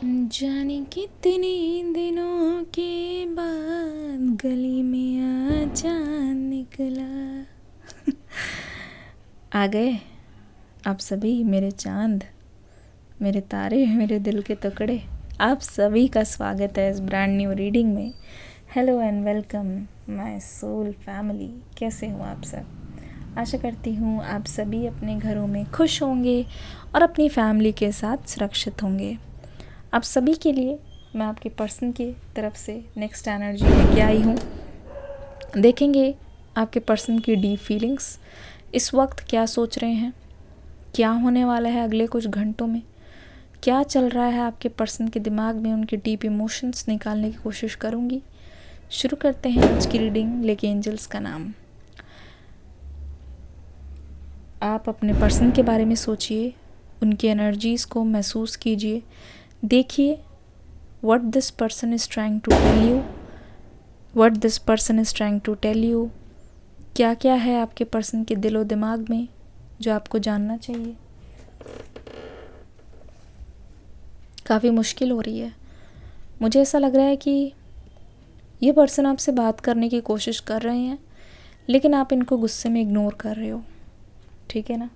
जाने कितने दिनों के बाद गली में चांद निकला। आ गए आप सभी मेरे चांद, मेरे तारे, मेरे दिल के टुकड़े। आप सभी का स्वागत है इस ब्रांड न्यू रीडिंग में। Hello and welcome my soul family. कैसे हो आप सब? आशा करती हूँ आप सभी अपने घरों में खुश होंगे और अपनी फैमिली के साथ सुरक्षित होंगे। आप सभी के लिए मैं आपके पर्सन की तरफ से नेक्स्ट एनर्जी लेके आई हूँ। देखेंगे आपके पर्सन की डीप फीलिंग्स इस वक्त क्या सोच रहे हैं, क्या होने वाला है अगले कुछ घंटों में, क्या चल रहा है आपके पर्सन के दिमाग में। उनके डीप इमोशंस निकालने की कोशिश करूँगी। शुरू करते हैं आज की रीडिंग लेके एंजल्स का नाम। आप अपने पर्सन के बारे में सोचिए, उनकी एनर्जीज़ को महसूस कीजिए, देखिए what this person is trying to tell you, what this person is trying to tell you। क्या क्या है आपके पर्सन के दिलो दिमाग में जो आपको जानना चाहिए। काफ़ी मुश्किल हो रही है। मुझे ऐसा लग रहा है कि ये पर्सन आपसे बात करने की कोशिश कर रहे हैं, लेकिन आप इनको गुस्से में इग्नोर कर रहे हो। ठीक है ना?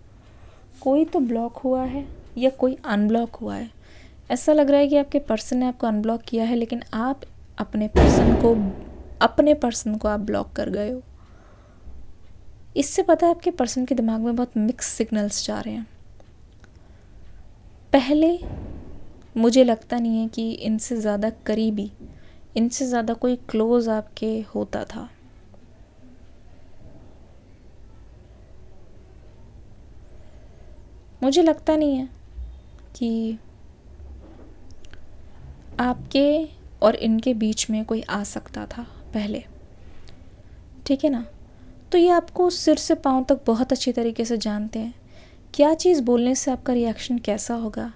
कोई तो ब्लॉक हुआ है या कोई अनब्लॉक हुआ है। ऐसा लग रहा है कि आपके पर्सन ने आपको अनब्लॉक किया है, लेकिन आप अपने पर्सन को आप ब्लॉक कर गए हो। इससे पता है आपके पर्सन के दिमाग में बहुत मिक्स सिग्नल्स जा रहे हैं। पहले मुझे लगता नहीं है कि इनसे ज़्यादा करीबी, इनसे ज़्यादा कोई क्लोज आपके होता था। मुझे लगता नहीं है कि आपके और इनके बीच में कोई आ सकता था पहले। ठीक है ना? तो ये आपको सिर से पाँव तक बहुत अच्छी तरीके से जानते हैं। क्या चीज़ बोलने से आपका रिएक्शन कैसा होगा,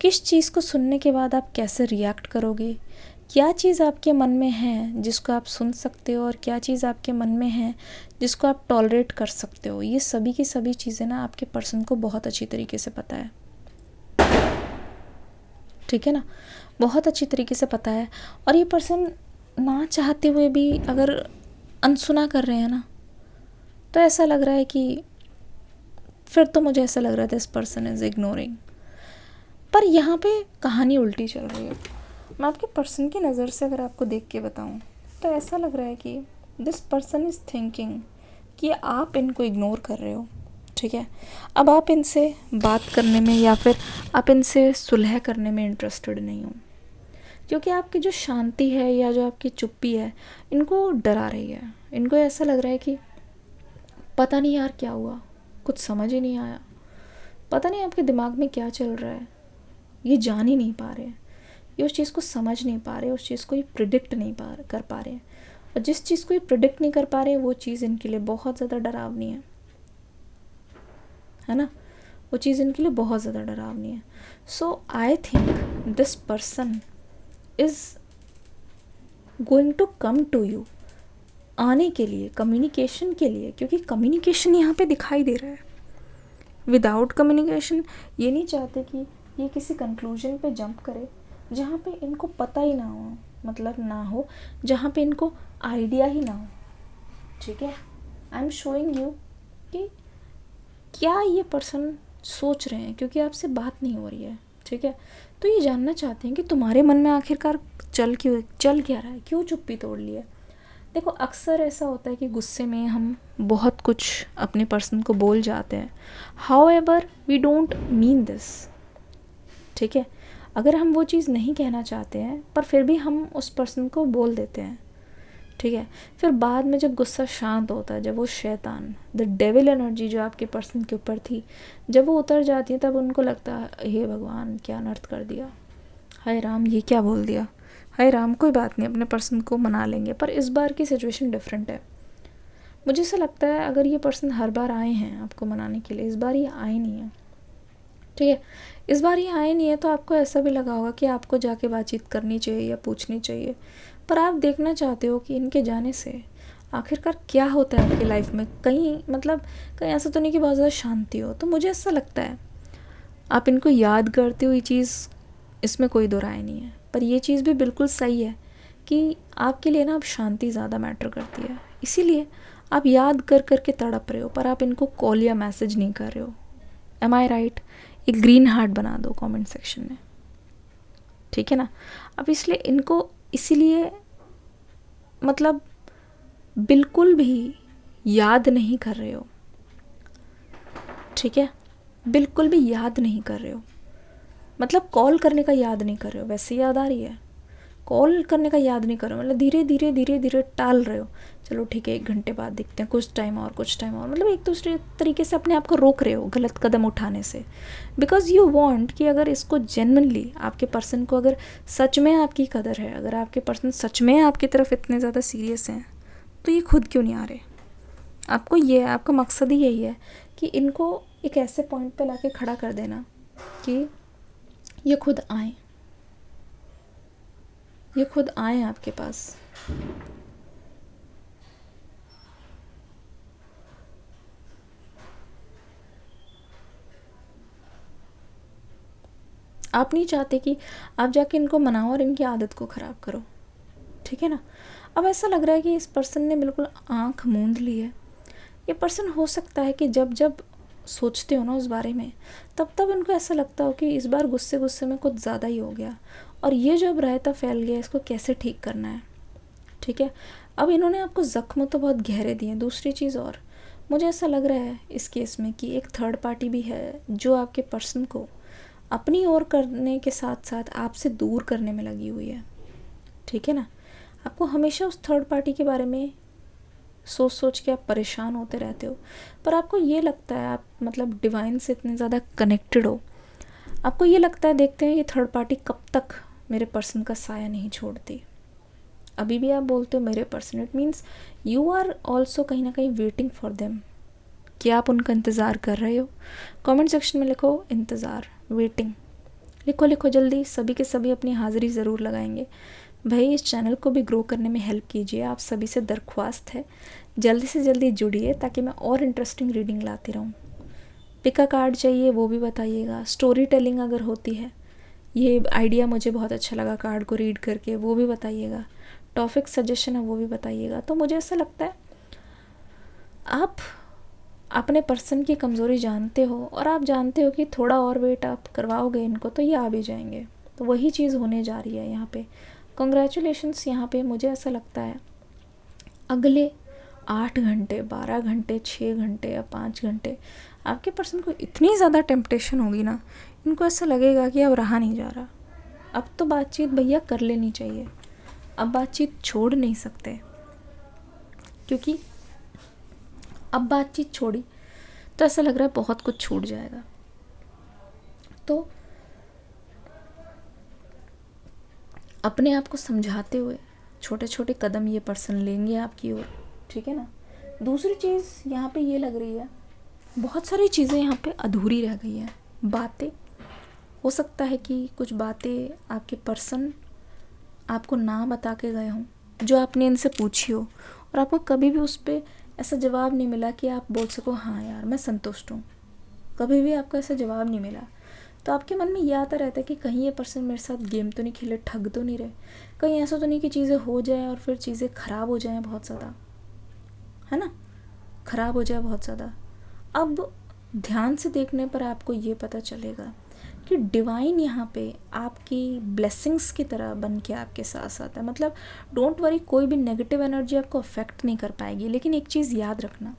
किस चीज़ को सुनने के बाद आप कैसे रिएक्ट करोगे, क्या चीज़ आपके मन में है जिसको आप सुन सकते हो और क्या चीज़ आपके मन में है जिसको आप टॉलरेट कर सकते हो। ये सभी की सभी चीज़ें ना आपके पर्सन को बहुत अच्छी तरीके से पता है। ठीक है ना? बहुत अच्छी तरीके से पता है। और ये पर्सन ना चाहते हुए भी अगर अनसुना कर रहे हैं ना, तो ऐसा लग रहा है कि फिर तो मुझे ऐसा लग रहा था इस पर्सन इज़ इग्नोरिंग। पर यहाँ पे कहानी उल्टी चल रही है। मैं आपके पर्सन की नज़र से अगर आपको देख के बताऊँ तो ऐसा लग रहा है कि दिस पर्सन इज़ थिंकिंग कि आप इनको इग्नोर कर रहे हो। ठीक है? अब आप इनसे बात करने में या फिर आप इनसे सुलह करने में इंटरेस्टेड नहीं हो, क्योंकि आपकी जो शांति है या जो आपकी चुप्पी है इनको डरा रही है। इनको ऐसा लग रहा है कि पता नहीं यार क्या हुआ, कुछ समझ ही नहीं आया, पता नहीं आपके दिमाग में क्या चल रहा है। ये जान ही नहीं पा रहे हैं, ये उस चीज़ को समझ नहीं पा रहे, उस चीज़ को ये प्रिडिक्ट नहीं कर पा रहे हैं। और जिस चीज़ को ये प्रिडिक्ट नहीं कर पा रहे वो चीज़ इनके लिए बहुत ज़्यादा डरावनी है ना? वो चीज़ इनके लिए बहुत ज़्यादा डरावनी है। So I think this person is going to come to you, आने के लिए, कम्युनिकेशन के लिए, क्योंकि कम्युनिकेशन यहाँ पे दिखाई दे रहा है। विदाउट कम्युनिकेशन ये नहीं चाहते कि ये किसी कंक्लूजन पे जंप करे जहाँ पे इनको पता ही ना हो, मतलब ना हो, जहाँ पे इनको आइडिया ही ना हो। ठीक है? आई एम शोइंग यू कि क्या ये पर्सन सोच रहे हैं, क्योंकि आपसे बात नहीं हो रही है। ठीक है? तो ये जानना चाहते हैं कि तुम्हारे मन में आखिरकार चल क्या रहा है, क्यों चुप्पी तोड़ ली है। देखो, अक्सर ऐसा होता है कि गुस्से में हम बहुत कुछ अपने पर्सन को बोल जाते हैं। However we don't mean this. ठीक है? अगर हम वो चीज़ नहीं कहना चाहते हैं पर फिर भी हम उस पर्सन को बोल देते हैं। ठीक है? फिर बाद में जब गुस्सा शांत होता है, जब वो शैतान, द डेविल एनर्जी जो आपके पर्सन के ऊपर थी, जब वो उतर जाती है, तब उनको लगता है हे भगवान क्या अनर्थ कर दिया, हाय राम ये क्या बोल दिया, हाय राम। कोई बात नहीं, अपने पर्सन को मना लेंगे। पर इस बार की सिचुएशन डिफरेंट है। मुझे ऐसा लगता है अगर ये पर्सन हर बार आए हैं आपको मनाने के लिए, इस बार ये आए नहीं है। ठीक है? इस बार ये आए नहीं है तो आपको ऐसा भी लगा होगा कि आपको जाके बातचीत करनी चाहिए या पूछनी चाहिए। पर आप देखना चाहते हो कि इनके जाने से आखिरकार क्या होता है आपकी लाइफ में। कहीं ऐसा तो नहीं कि बहुत ज़्यादा शांति हो। तो मुझे ऐसा लगता है आप इनको याद करते हुए चीज़ इसमें कोई दो राय नहीं है। पर ये चीज़ भी बिल्कुल सही है कि आपके लिए ना अब शांति ज़्यादा मैटर करती है, इसीलिए आप याद कर कर के तड़प रहे हो, पर आप इनको कॉल या मैसेज नहीं कर रहे हो। एम आई राइट? एक ग्रीन हार्ट बना दो कमेंट सेक्शन में, ठीक है ना। अब इसलिए इनको इसीलिए मतलब बिल्कुल भी याद नहीं कर रहे हो, ठीक है, बिल्कुल भी याद नहीं कर रहे हो। मतलब कॉल करने का याद नहीं कर रहे हो, वैसे याद आ रही है, कॉल करने का याद नहीं कर रहे हो, मतलब धीरे धीरे धीरे धीरे टाल रहे हो। चलो ठीक है, 1 घंटे बाद देखते हैं, कुछ टाइम और, कुछ टाइम और, मतलब एक दूसरे तरीके से अपने आप को रोक रहे हो गलत कदम उठाने से। बिकॉज यू वांट कि अगर इसको जेन्युइनली आपके पर्सन को अगर सच में आपकी कदर है, अगर आपके पर्सन सच में आपकी तरफ इतने ज़्यादा सीरियस हैं, तो ये खुद क्यों नहीं आ रहे। आपको ये, आपका मकसद ही यही है कि इनको एक ऐसे पॉइंट पे लाके खड़ा कर देना कि ये खुद आए, ये खुद आए आपके पास। आप नहीं चाहते कि आप जाके इनको मनाओ और इनकी आदत को ख़राब करो, ठीक है ना। अब ऐसा लग रहा है कि इस पर्सन ने बिल्कुल आँख मूंद ली है। ये पर्सन हो सकता है कि जब जब सोचते हो ना उस बारे में, तब तब इनको ऐसा लगता हो कि इस बार गुस्से गुस्से में कुछ ज़्यादा ही हो गया, और ये जब रायता फैल गया, इसको कैसे ठीक करना है, ठीक है। अब इन्होंने आपको ज़ख्म तो बहुत गहरे दिए। दूसरी चीज़ और मुझे ऐसा लग रहा है इस केस में कि एक थर्ड पार्टी भी है जो आपके पर्सन को अपनी ओर करने के साथ साथ आपसे दूर करने में लगी हुई है, ठीक है ना। आपको हमेशा उस थर्ड पार्टी के बारे में सोच सोच के आप परेशान होते रहते हो, पर आपको ये लगता है, आप मतलब डिवाइन से इतने ज़्यादा कनेक्टेड हो, आपको ये लगता है देखते हैं ये थर्ड पार्टी कब तक मेरे पर्सन का साया नहीं छोड़ती। अभी भी आप बोलते हो मेरे person, it means you are also कहीं ना कहीं वेटिंग फॉर देम। क्या आप उनका इंतज़ार कर रहे हो? कमेंट सेक्शन में लिखो इंतज़ार, वेटिंग, लिखो लिखो जल्दी। सभी के सभी अपनी हाज़िरी ज़रूर लगाएंगे। भाई इस चैनल को भी ग्रो करने में हेल्प कीजिए, आप सभी से दरख्वास्त है, जल्दी से जल्दी जुड़िए ताकि मैं और इंटरेस्टिंग रीडिंग लाती रहूँ। पिका कार्ड चाहिए वो भी बताइएगा, स्टोरी टेलिंग अगर होती है, ये आइडिया मुझे बहुत अच्छा लगा कार्ड को रीड करके, वो भी बताइएगा। टॉपिक सजेशन है वो भी बताइएगा। तो मुझे ऐसा लगता है आप अपने पर्सन की कमज़ोरी जानते हो, और आप जानते हो कि थोड़ा और वेट आप करवाओगे इनको तो ये आ भी जाएंगे। तो वही चीज़ होने जा रही है यहाँ पे। कॉन्ग्रेचुलेशंस। यहाँ पे मुझे ऐसा लगता है अगले 8 घंटे, 12 घंटे, 6 घंटे या 5 घंटे आपके पर्सन को इतनी ज़्यादा टेम्पटेशन होगी ना, इनको ऐसा लगेगा कि अब रहा नहीं जा रहा, अब तो बातचीत भैया कर लेनी चाहिए, अब बातचीत छोड़ नहीं सकते, क्योंकि अब बातचीत छोड़ी तो ऐसा लग रहा है बहुत कुछ छूट जाएगा। तो अपने आप को समझाते हुए छोटे छोटे कदम ये पर्सन लेंगे आपकी ओर, ठीक है ना। दूसरी चीज़ यहाँ पे ये लग रही है, बहुत सारी चीज़ें यहाँ पे अधूरी रह गई हैं। बातें, हो सकता है कि कुछ बातें आपके पर्सन आपको ना बता के गए हों, जो आपने इनसे पूछी हो, और आपको कभी भी उस पर ऐसा जवाब नहीं मिला कि आप बोल सको हाँ यार मैं संतुष्ट हूँ। कभी भी आपको ऐसा जवाब नहीं मिला, तो आपके मन में ये आता रहता है कि कहीं ये पर्सन मेरे साथ गेम तो नहीं खेले, ठग तो नहीं रहे, कहीं ऐसा तो नहीं कि चीज़ें हो जाए और फिर चीज़ें ख़राब हो जाएं बहुत ज़्यादा, है ना, ख़राब हो जाए बहुत ज़्यादा। अब ध्यान से देखने पर आपको ये पता चलेगा कि डिवाइन यहाँ पे आपकी ब्लेसिंग्स की तरह बन के आपके साथ साथ है। मतलब डोंट वरी, कोई भी नेगेटिव एनर्जी आपको अफेक्ट नहीं कर पाएगी। लेकिन एक चीज़ याद रखना,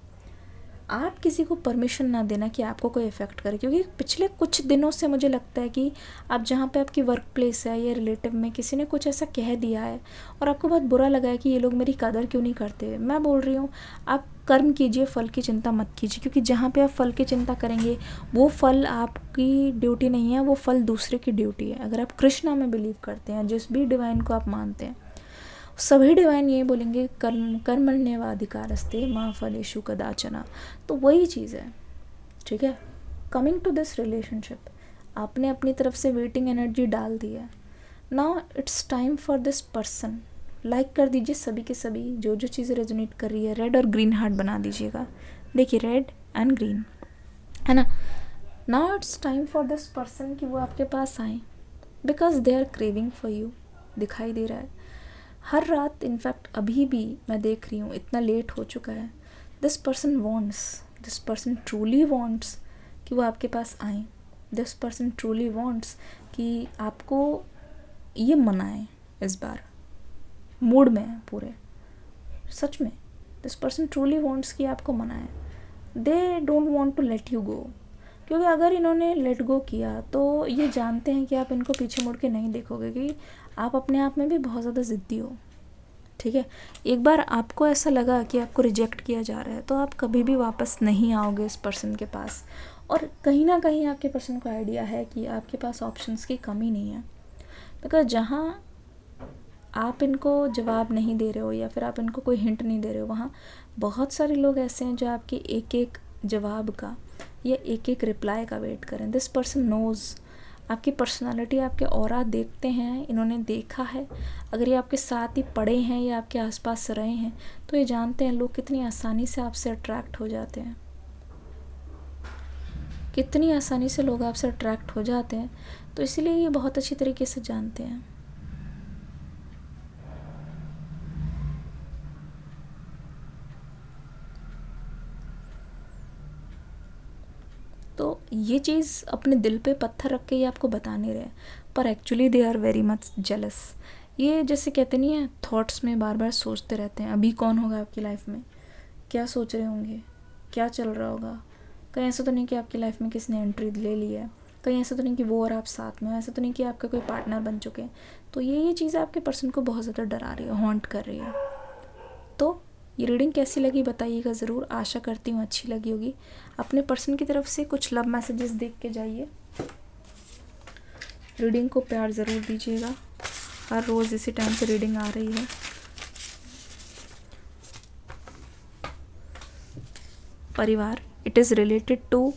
आप किसी को परमिशन ना देना कि आपको कोई इफ़ेक्ट करे, क्योंकि पिछले कुछ दिनों से मुझे लगता है कि आप जहाँ पे आपकी वर्क प्लेस है या रिलेटिव में किसी ने कुछ ऐसा कह दिया है और आपको बहुत बुरा लगा है कि ये लोग मेरी कदर क्यों नहीं करते। मैं बोल रही हूँ आप कर्म कीजिए, फल की चिंता मत कीजिए, क्योंकि जहाँ पे आप फल की चिंता करेंगे वो फल आपकी ड्यूटी नहीं है, वो फल दूसरे की ड्यूटी है। अगर आप कृष्णा में बिलीव करते हैं, जिस भी डिवाइन को आप मानते हैं, सभी डिवाइन ये बोलेंगे कर्मण्येवाधिकारस्ते माँ फलेषु कदाचन। तो वही चीज़ है, ठीक है। कमिंग टू दिस रिलेशनशिप, आपने अपनी तरफ से वेटिंग एनर्जी डाल दी है, now it's time for this person. Like कर दीजिए सभी के सभी, जो जो चीज़ें रेजोनेट कर रही है, रेड और ग्रीन हार्ट बना दीजिएगा। देखिए रेड एंड ग्रीन, है ना। Now it's time for this person कि वो आपके पास आए, because they are craving for you, दिखाई दे रहा है हर रात। इनफैक्ट अभी भी मैं देख रही हूँ इतना लेट हो चुका है, this person wants, this person truly wants कि वो आपके पास आए, दिस पर्सन ट्रूली वॉन्ट्स कि आपको ये मनाएं, इस बार मूड में है पूरे, सच में दिस पर्सन ट्रूली वॉन्ट्स कि आपको मनाएं। They don't want to let you go, क्योंकि अगर इन्होंने लेट गो किया तो ये जानते हैं कि आप इनको पीछे मुड़ के नहीं देखोगे, कि आप अपने आप में भी बहुत ज़्यादा ज़िद्दी हो, ठीक है। एक बार आपको ऐसा लगा कि आपको रिजेक्ट किया जा रहा है तो आप कभी भी वापस नहीं आओगे इस पर्सन के पास। और कहीं ना कहीं आपके पर्सन को आइडिया है कि आपके पास ऑप्शंस की कमी नहीं है, बिकॉज जहाँ आप इनको जवाब नहीं दे रहे हो या फिर आप इनको कोई हिंट नहीं दे रहे हो, वहाँ बहुत सारे लोग ऐसे हैं जो आपके एक एक जवाब का या एक एक रिप्लाई का वेट करें। दिस पर्सन नोज़ आपकी पर्सनालिटी, आपके ऑरा देखते हैं, इन्होंने देखा है। अगर ये आपके साथ ही पड़े हैं या आपके आसपास रहे हैं तो ये जानते हैं लोग कितनी आसानी से आपसे अट्रैक्ट हो जाते हैं, कितनी आसानी से लोग आपसे अट्रैक्ट हो जाते हैं। तो इसीलिए ये बहुत अच्छी तरीके से जानते हैं। तो ये चीज़ अपने दिल पे पत्थर रख के ये आपको बता नहीं रहे, पर actually they are very much jealous. ये जैसे कहते नहीं है, थॉट्स में बार बार सोचते रहते हैं अभी कौन होगा आपकी लाइफ में, क्या सोच रहे होंगे, क्या चल रहा होगा। कहीं ऐसा तो नहीं कि आपकी लाइफ में किसी ने एंट्री ले ली है, कहीं ऐसा तो नहीं कि वो और आप साथ में हो, ऐसा तो नहीं कि आपका कोई पार्टनर बन चुके हैं। तो ये चीज़ें आपके पर्सन को बहुत ज़्यादा डरा रही है, हॉन्ट कर रही है। तो ये रीडिंग कैसी लगी बताइएगा ज़रूर, आशा करती हूँ अच्छी लगी होगी। अपने पर्सन की तरफ से कुछ लव मैसेजेस देख के जाइए। रीडिंग को प्यार ज़रूर दीजिएगा, हर रोज़ इसी टाइम से रीडिंग आ रही है। परिवार, इट इज़ रिलेटेड टू,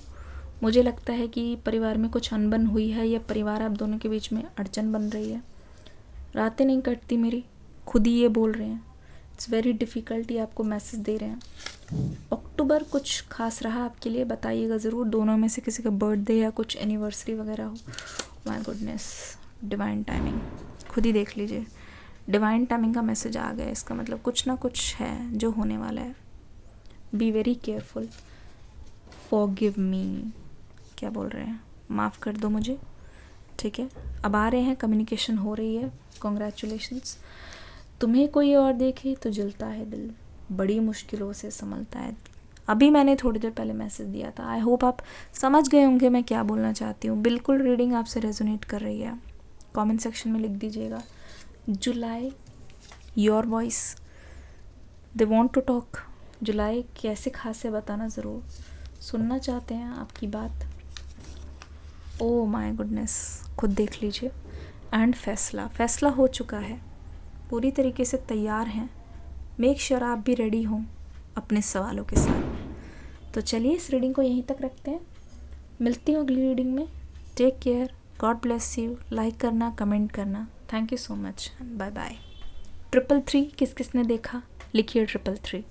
मुझे लगता है कि परिवार में कुछ अनबन हुई है या परिवार आप दोनों के बीच में अड़चन बन रही है। रातें नहीं कटती मेरी, खुद ही ये बोल रहे हैं, इट्स वेरी डिफ़िकल्ट, ये आपको मैसेज दे रहे हैं। अक्टूबर कुछ खास रहा आपके लिए, बताइएगा ज़रूर। दोनों में से किसी का बर्थडे या कुछ एनिवर्सरी वगैरह हो, माय गुडनेस, डिवाइन टाइमिंग, खुद ही देख लीजिए। डिवाइन टाइमिंग का मैसेज आ गया, इसका मतलब कुछ ना कुछ है जो होने वाला है। Be very careful, forgive me, क्या बोल रहे हैं, माफ़ कर दो मुझे, ठीक है। अब आ रहे हैं, कम्युनिकेशन हो रही है, कॉन्ग्रेचुलेशंस। तुम्हें कोई और देखे तो जलता है दिल, बड़ी मुश्किलों से संभलता है। अभी मैंने थोड़ी देर पहले मैसेज दिया था, आई होप आप समझ गए होंगे मैं क्या बोलना चाहती हूँ। बिल्कुल रीडिंग आपसे रेजोनेट कर रही है, कमेंट सेक्शन में लिख दीजिएगा। July, your voice, they want to talk. जुलाई कैसे खास है बताना ज़रूर, सुनना चाहते हैं आपकी बात। ओ माय गुडनेस, खुद देख लीजिए। एंड फैसला, फैसला हो चुका है, पूरी तरीके से तैयार हैं। मेक श्योर आप भी रेडी हों अपने सवालों के साथ। तो चलिए इस रीडिंग को यहीं तक रखते हैं, मिलती हूँ अगली रीडिंग में। Take care, God bless you. Like करना, कमेंट करना, thank you so much, bye bye. 333 kiss किस ने देखा, लिखिए 333।